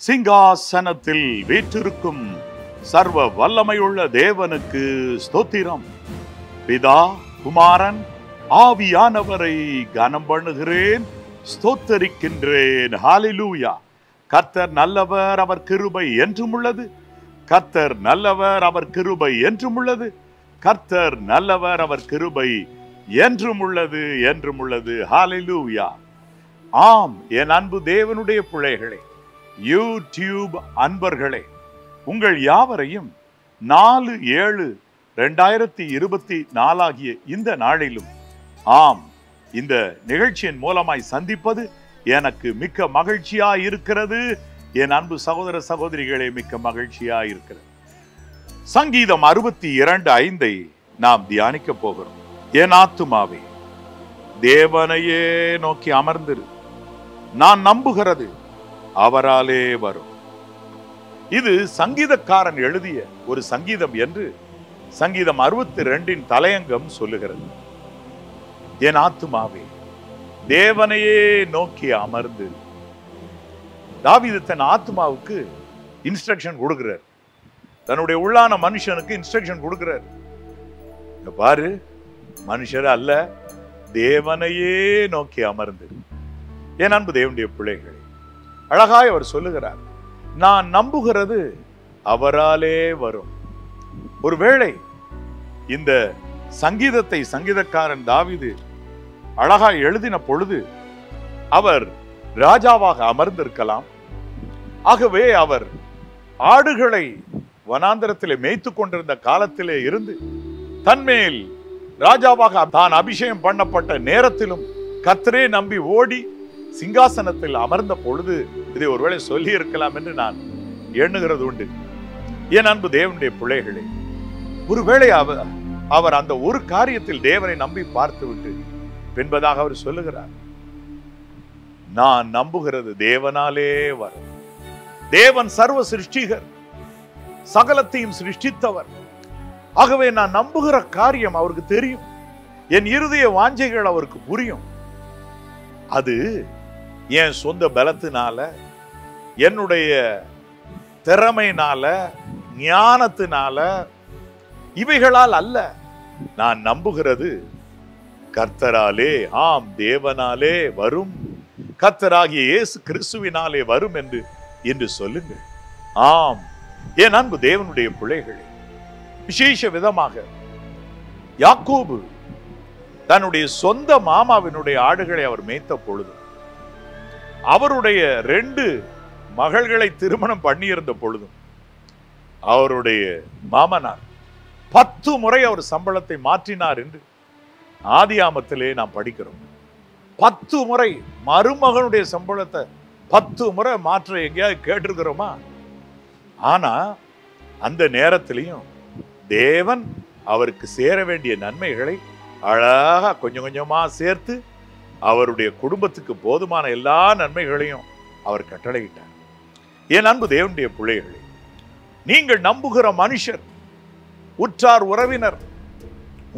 சிங்காசனத்தில் வீற்றிருக்கும் சர்வ வல்லமையுள்ள தேவனுக்கு ஸ்தோத்திரம். பிதா, குமாரன், ஆவியானவரை கனம் பண்ணுகிறேன், ஸ்தோத்தரிக்கின்றேன். ஹல்லேலூயா. கர்த்தர் நல்லவர், அவர் கிருபை என்றும் உள்ளது. கர்த்தர் நல்லவர், அவர் கிருபை என்றும் உள்ளது. கர்த்தர் நல்லவர், அவர் கிருபை என்றும் உள்ளது, என்றும் உள்ளது. ஹல்லேலூயா. ஆம், என் அன்பு தேவனுடைய பிள்ளைகளே, யூடியூப் அன்பர்களே, உங்கள் யாவரையும் 4/7/2024 ஆகிய இந்த நாளிலும் ஆம் இந்த நிகழ்ச்சியின் மூலமாய் சந்திப்பது எனக்கு மிக்க மகிழ்ச்சியா இருக்கிறது. என் அன்பு சகோதர சகோதரிகளே, மிக்க மகிழ்ச்சியா இருக்கிறது. சங்கீதம் 62:5 நாம் தியானிக்க போகிறோம். என் ஆத்துமாவே தேவனையே நோக்கி அமர்ந்திரு, நான் நம்புகிறது அவராலே வரும். இது சங்கீதக்காரன் எழுதிய ஒரு சங்கீதம் என்று சங்கீதம் 62 தலையங்கம் சொல்லுகிறது. என் ஆத்துமாவே தேவனையே நோக்கி அமர்ந்து. தாவீது தன் ஆத்துமாவுக்கு இன்ஸ்ட்ரக்ஷன் கொடுக்கிறார், தன்னுடைய உள்ளான மனுஷனுக்கு இன்ஸ்ட்ரக்ஷன் கொடுக்கிறார். பாரு, மனுஷர் அல்ல, தேவனையே நோக்கி அமர்ந்து. என் அன்பு தேவனுடைய பிள்ளைகள், அழகாய் அவர் சொல்லுகிறார், நான் நம்புகிறது அவராலே வரும். ஒருவேளை இந்த சங்கீதத்தை சங்கீதக்காரன் தாவீது அழகாய் எழுதின பொழுது அவர் ராஜாவாக அமர்ந்திருக்கலாம். ஆகவே அவர் ஆடுகளை வனாந்தரத்திலே மேய்த்து கொண்டிருந்த காலத்திலே இருந்து தன்மேல் ராஜாவாக தான் அபிஷேகம் பண்ணப்பட்ட நேரத்திலும் கர்த்தரே நம்பி ஓடி சிங்காசனத்தில் அமர்ந்த பொழுது இதை ஒருவேளை சொல்லி இருக்கலாம் என்று நான் எண்ணுகிறது உண்டு. என் அன்பு தேவனுடைய பிள்ளைகளே, ஒருவேளை அவர் அந்த ஒரு காரியத்தில் தேவனை நம்பி பார்த்து விட்டு பின்பதாக அவர் சொல்லுகிறார், நான் நம்புகிறது தேவனாலே வரும். தேவன் சர்வ சிருஷ்டிகர், சகலத்தையும் சிருஷ்டித்தவர். ஆகவே நான் நம்புகிற காரியம் அவருக்கு தெரியும், என் இருதய வாஞ்சைகள் அவருக்கு புரியும். அது என் சொந்த பலத்தினால, என்னுடைய திறமையினால, ஞானத்தினால, இவைகளால் அல்ல. நான் நம்புகிறது கர்த்தராலே, ஆம் தேவனாலே வரும், கர்த்தராகிய இயேசு கிறிஸ்துவினாலே வரும் என்று சொல்லுங்கள். ஆம், என் அன்பு தேவனுடைய பிள்ளைகளே, விசேஷ விதமாக யாக்கோபு தன்னுடைய சொந்த மாமாவினுடைய ஆடுகளை அவர் மேய்த்த பொழுது, அவருடைய 2 மகள்களை திருமணம் பண்ணியிருந்த பொழுதும் அவருடைய மாமனார் 10 முறை அவர் சம்பளத்தை மாற்றினார் என்று ஆதியாமத்திலே நாம் படிக்கிறோம். 10 முறை மருமகனுடைய சம்பளத்தை 10 முறை மாற்ற எங்கேயாவது கேட்டிருக்கிறோமா? ஆனா அந்த நேரத்திலையும் தேவன் அவருக்கு சேர வேண்டிய நன்மைகளை அழகா கொஞ்சம் கொஞ்சமா சேர்த்து அவருடைய குடும்பத்துக்கு போதுமான எல்லா நன்மைகளையும் அவர் கட்டளையிட்டார். என் அன்பு தேவனுடைய பிள்ளைகளே, நீங்கள் நம்புகிற மனுஷர், உற்றார் உறவினர்,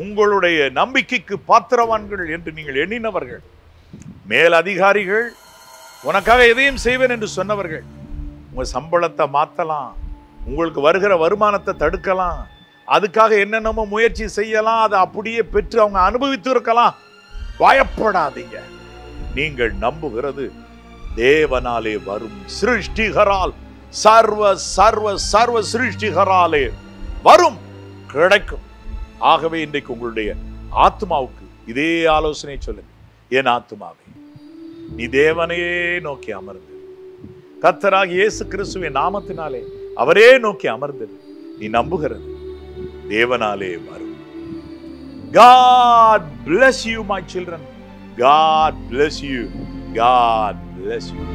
உங்களுடைய நம்பிக்கைக்கு பாத்திரவான்கள் என்று நீங்கள் எண்ணினவர்கள், மேல் அதிகாரிகள், உனக்காக எதையும் செய்வேன் என்று சொன்னவர்கள், உங்க சம்பளத்தை மாத்தலாம், உங்களுக்கு வருகிற வருமானத்தை தடுக்கலாம், அதுக்காக என்னென்னமோ முயற்சி செய்யலாம், அதை அப்படியே பெற்று அவங்க அனுபவித்து இருக்கலாம். பயப்படாதீங்க. நீங்கள் நம்புகிறது தேவனாலே வரும், சிருஷ்டிகரால், சர்வ சர்வ சர்வ சிருஷ்டிகராலே வரும், கிடைக்கும். ஆகவே இன்றைக்கு உங்களுடைய ஆத்மாவுக்கு இதே ஆலோசனை சொல்லுங்க. என் ஆத்மாவே நீ தேவனையே நோக்கி அமர்ந்து, கர்த்தராகிய இயேசு கிறிஸ்துவின் நாமத்தினாலே அவரே நோக்கி அமர்ந்து, நீ நம்புகிறது தேவனாலே வரும். God bless you, my children. God bless you. God bless you.